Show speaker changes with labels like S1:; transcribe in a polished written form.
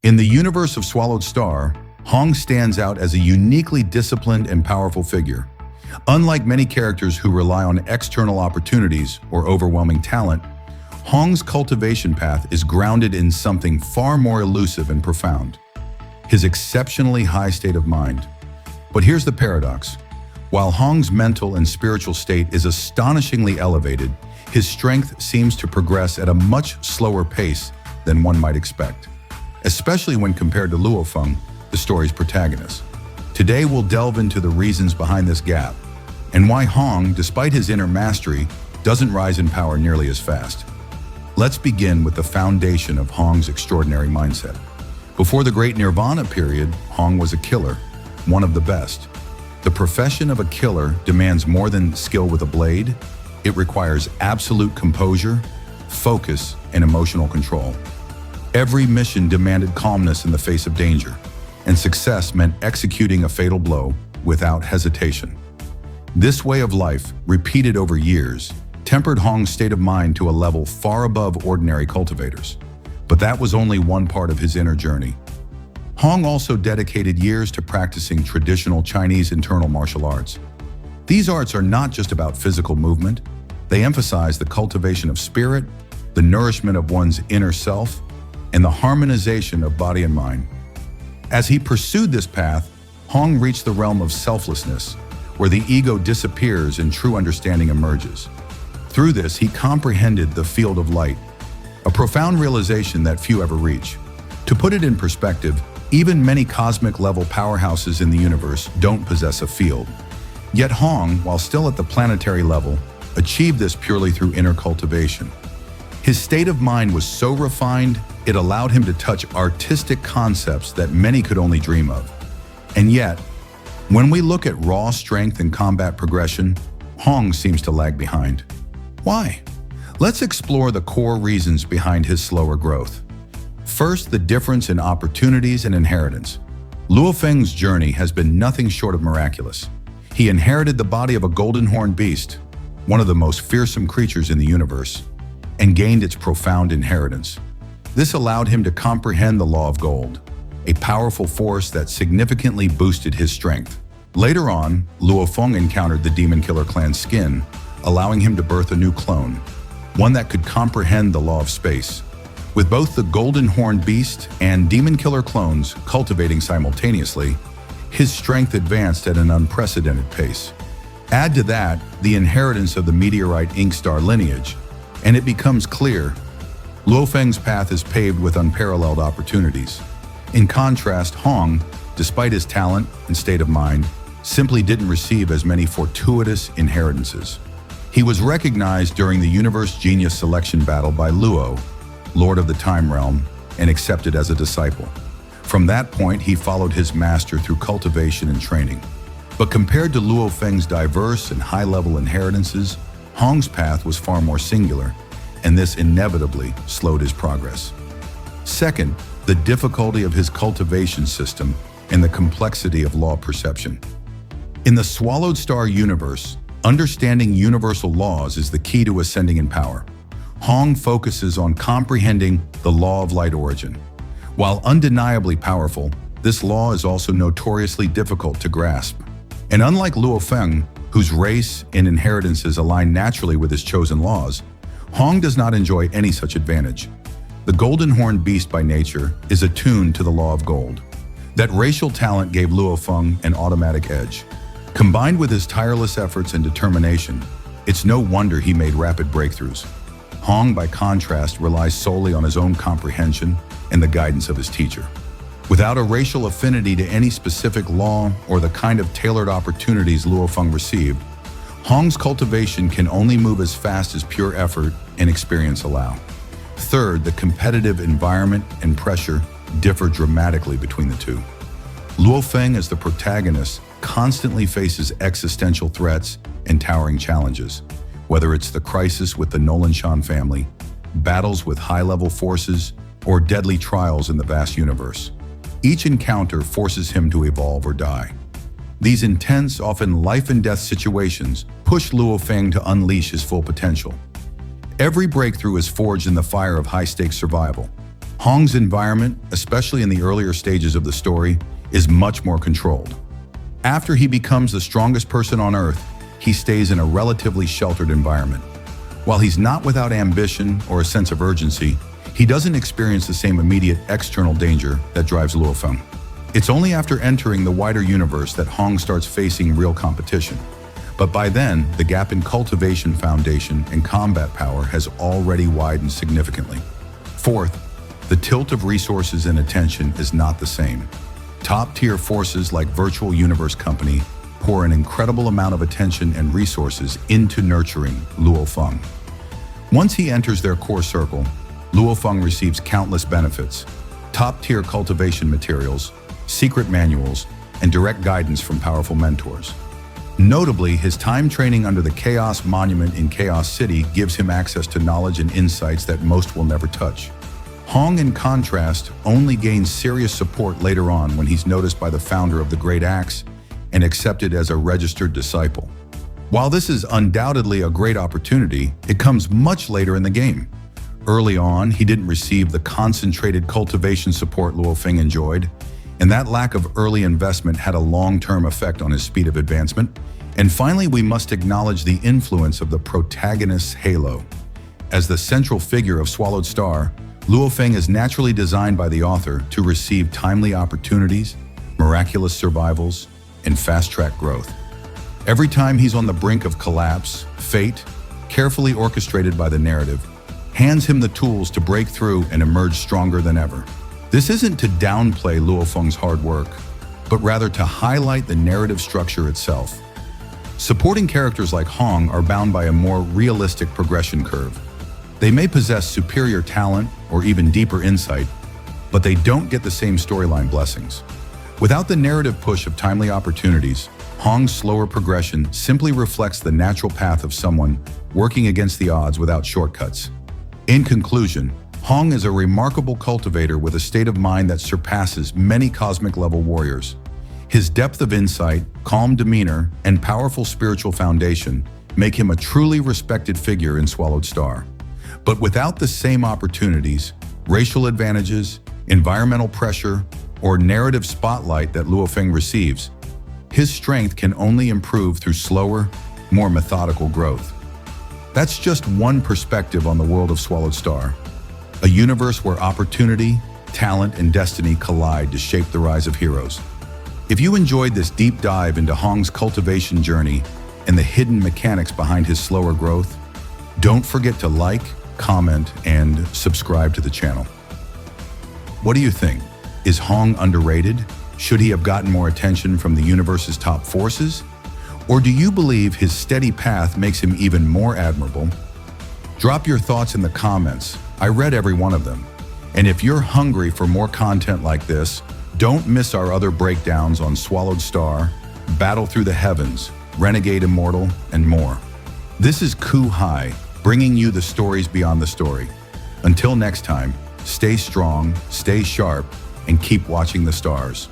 S1: In the universe of Swallowed Star, Hong stands out as a uniquely disciplined and powerful figure. Unlike many characters who rely on external opportunities or overwhelming talent, Hong's cultivation path is grounded in something far more elusive and profound: his exceptionally high state of mind. But here's the paradox. While Hong's mental and spiritual state is astonishingly elevated, his strength seems to progress at a much slower pace than one might expect, especially when compared to Luo Feng, the story's protagonist. Today we'll delve into the reasons behind this gap and why Hong, despite his inner mastery, doesn't rise in power nearly as fast. Let's begin with the foundation of Hong's extraordinary mindset. Before the Great Nirvana period, Hong was a killer, one of the best. The profession of a killer demands more than skill with a blade. It requires absolute composure, focus, and emotional control. Every mission demanded calmness in the face of danger, and success meant executing a fatal blow without hesitation. This way of life, repeated over years, tempered Hong's state of mind to a level far above ordinary cultivators. But that was only one part of his inner journey. Hong also dedicated years to practicing traditional Chinese internal martial arts. These arts are not just about physical movement. They emphasize the cultivation of spirit, the nourishment of one's inner self, and the harmonization of body and mind. As he pursued this path, Hong reached the realm of selflessness, where the ego disappears and true understanding emerges. Through this, he comprehended the field of light, a profound realization that few ever reach. To put it in perspective, even many cosmic-level powerhouses in the universe don't possess a field. Yet Hong, while still at the planetary level, achieved this purely through inner cultivation. His state of mind was so refined, it allowed him to touch artistic concepts that many could only dream of. And yet, when we look at raw strength and combat progression, Hong seems to lag behind. Why? Let's explore the core reasons behind his slower growth. First, the difference in opportunities and inheritance. Luo Feng's journey has been nothing short of miraculous. He inherited the body of a golden horned beast, one of the most fearsome creatures in the universe, and gained its profound inheritance. This allowed him to comprehend the law of gold, a powerful force that significantly boosted his strength. Later on, Luo Feng encountered the Demon Killer clan's skin, allowing him to birth a new clone, one that could comprehend the law of space. With both the Golden Horned Beast and Demon Killer clones cultivating simultaneously, his strength advanced at an unprecedented pace. Add to that the inheritance of the Meteorite Ink Star lineage, and it becomes clear Luo Feng's path is paved with unparalleled opportunities. In contrast, Hong, despite his talent and state of mind, simply didn't receive as many fortuitous inheritances. He was recognized during the Universe Genius Selection Battle by Luo, Lord of the Time Realm, and accepted as a disciple. From that point, he followed his master through cultivation and training. But compared to Luo Feng's diverse and high-level inheritances, Hong's path was far more singular, and this inevitably slowed his progress. Second, the difficulty of his cultivation system and the complexity of law perception. In the Swallowed Star universe, understanding universal laws is the key to ascending in power. Hong focuses on comprehending the law of light origin. While undeniably powerful, this law is also notoriously difficult to grasp. And unlike Luo Feng, whose race and inheritances align naturally with his chosen laws, Hong does not enjoy any such advantage. The Golden Horned Beast by nature is attuned to the law of gold. That racial talent gave Luo Feng an automatic edge. Combined with his tireless efforts and determination, it's no wonder he made rapid breakthroughs. Hong, by contrast, relies solely on his own comprehension and the guidance of his teacher. Without a racial affinity to any specific law or the kind of tailored opportunities Luo Feng received, Hong's cultivation can only move as fast as pure effort and experience allow. Third, the competitive environment and pressure differ dramatically between the two. Luo Feng, as the protagonist, constantly faces existential threats and towering challenges, whether it's the crisis with the Nolanshan family, battles with high-level forces, or deadly trials in the vast universe. Each encounter forces him to evolve or die. These intense, often life-and-death situations push Luo Feng to unleash his full potential. Every breakthrough is forged in the fire of high-stakes survival, Hong's environment, especially in the earlier stages of the story, is much more controlled. After he becomes the strongest person on Earth, he stays in a relatively sheltered environment. While he's not without ambition or a sense of urgency, he doesn't experience the same immediate external danger that drives Luo Feng. It's only after entering the wider universe that Hong starts facing real competition. But by then, the gap in cultivation foundation and combat power has already widened significantly. Fourth, the tilt of resources and attention is not the same. Top-tier forces like Virtual Universe Company pour an incredible amount of attention and resources into nurturing Luo Feng. Once he enters their core circle, Luo Feng receives countless benefits: top-tier cultivation materials, secret manuals, and direct guidance from powerful mentors. Notably, his time training under the Chaos Monument in Chaos City gives him access to knowledge and insights that most will never touch. Hong, in contrast, only gains serious support later on when he's noticed by the founder of the Great Axe and accepted as a registered disciple. While this is undoubtedly a great opportunity, it comes much later in the game. Early on, he didn't receive the concentrated cultivation support Luo Feng enjoyed, and that lack of early investment had a long-term effect on his speed of advancement. And finally, we must acknowledge the influence of the Protagonist's halo. As the central figure of Swallowed Star, Luo Feng is naturally designed by the author to receive timely opportunities, miraculous survivals, and fast-track growth. Every time he's on the brink of collapse, fate, carefully orchestrated by the narrative, hands him the tools to break through and emerge stronger than ever. This isn't to downplay Luo Feng's hard work, but rather to highlight the narrative structure itself. Supporting characters like Hong are bound by a more realistic progression curve. They may possess superior talent or even deeper insight, but they don't get the same storyline blessings. Without the narrative push of timely opportunities, Hong's slower progression simply reflects the natural path of someone working against the odds without shortcuts. In conclusion, Hong is a remarkable cultivator with a state of mind that surpasses many cosmic-level warriors. His depth of insight, calm demeanor, and powerful spiritual foundation make him a truly respected figure in Swallowed Star. But without the same opportunities, racial advantages, environmental pressure, or narrative spotlight that Luo Feng receives, his strength can only improve through slower, more methodical growth. That's just one perspective on the world of Swallowed Star, a universe where opportunity, talent, and destiny collide to shape the rise of heroes. If you enjoyed this deep dive into Hong's cultivation journey and the hidden mechanics behind his slower growth, don't forget to like, comment, and subscribe to the channel. What do you think? Is Hong underrated? Should he have gotten more attention from the universe's top forces? Or do you believe his steady path makes him even more admirable? Drop your thoughts in the comments. I read every one of them. And if you're hungry for more content like this, don't miss our other breakdowns on Swallowed Star, Battle Through the Heavens, Renegade Immortal, and more. This is Ku Hai, bringing you the stories beyond the story. Until next time, stay strong, stay sharp, and keep watching the stars.